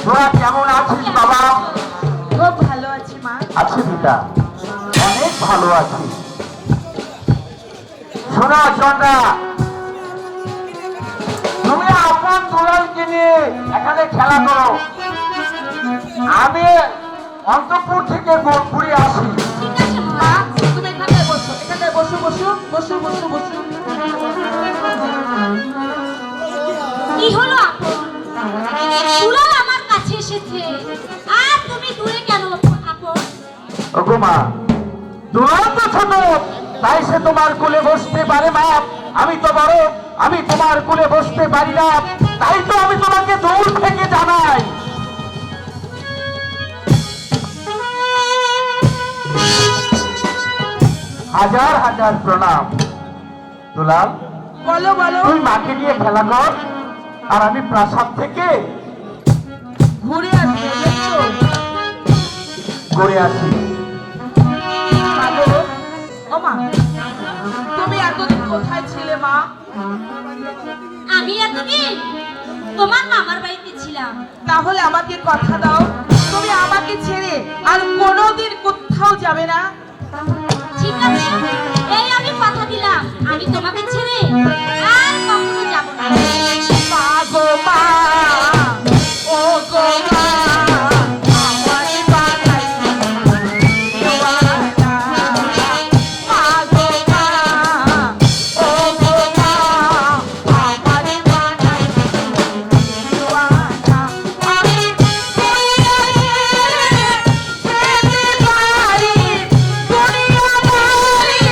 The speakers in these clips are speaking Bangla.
তোরা কেমন আছিস বাবা? খুব ভালো আছি মা। আছি পিতা, অনেক ভালো আছি। শোনো চন্দ্রা, তুমি আপন দুলালকে নিয়ে এখানে খেলা করো, আমি অন্তপুর থেকে ঘুরে আসি। মা তুমি এখানে বসো, এখানে বসো বসো বসো বসো বসো। কি হলো আপন? দুলাল আমার কাছে এসেছে আর তুমি দূরে কেন আপন? ওগো মা, দুলাল তো ছোট, তাই সে তোমার কোলে বসতে পারে মা। আমি তো বড়, আমি তোমার কোলে বসতে পারি না, তাই তো আমি তোমাকে দূর থেকে জানাই। হাজার হাজার প্রণাম। দুলাল, বলো বলো। তুই মাকে নিয়ে খেলা কর, আর আমি প্রাসাদ থেকে ঘুরে আসবে বুঝছো? ঘুরে আসি। মা গো, ও মা, তুমি এতদিন কোথায় ছিলে মা? আমি এতদিন তোমার মামার বাড়িতে ছিলাম। তাহলে আমাকে কথা দাও, তুমি আমাকে ছেড়ে আর কোনোদিন কোথাও যাবে না। ঠিক আছে, এই আমি কথা দিলাম, আমি তোমাকে ছেড়ে আর কখনো যাব না। মা গো মা, ও গো মা, আমায় বানাইছো দিওয়ানা। মা গো মা, ও গো মা, আমায় বানাইছো দিওয়ানা। আমি দুনিয়া ছেড়ে যেতে পারি, দুনিয়া বাড়ি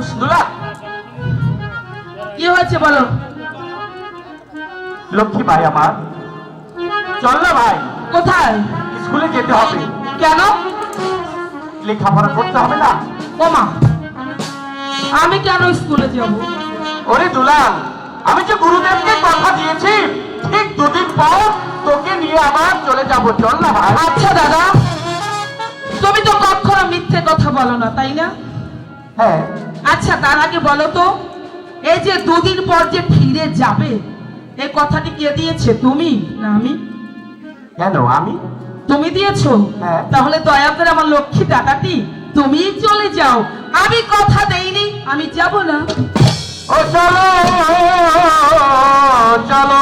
বসো। দুলা, কি হয়েছে বলো? লক্ষ্মী ভাই আমার, চল না ভাই, কোথায়? স্কুলে যেতে হবে। কেন? লেখাপড়া করতে হবে না? ওমা, আমি কেন স্কুলে যাব? ওরে দুলাল, আমি যে গুরুদেবকে কথা দিয়েছি ঠিক 2 দিন পর তোকে নিয়ে আবার চলে যাব। চল না ভাই। আচ্ছা দাদা, তুমি তো কখনো মিথ্যে কথা বলো না, তাই না? হ্যাঁ। আচ্ছা, তার আগে বলো তো, এই যে 2 দিন পর যে ফিরে যাবে, এই কথাটি কে দিয়েছে, তুমি না আমি? কেন আমি? তুমি দিয়েছো? হ্যাঁ। তাহলে দয়া করে আমার লক্ষ্মী টাকাটি তুমি চলে যাও। আমি কথা দেইনি, আমি যাব না। ও চলো চলো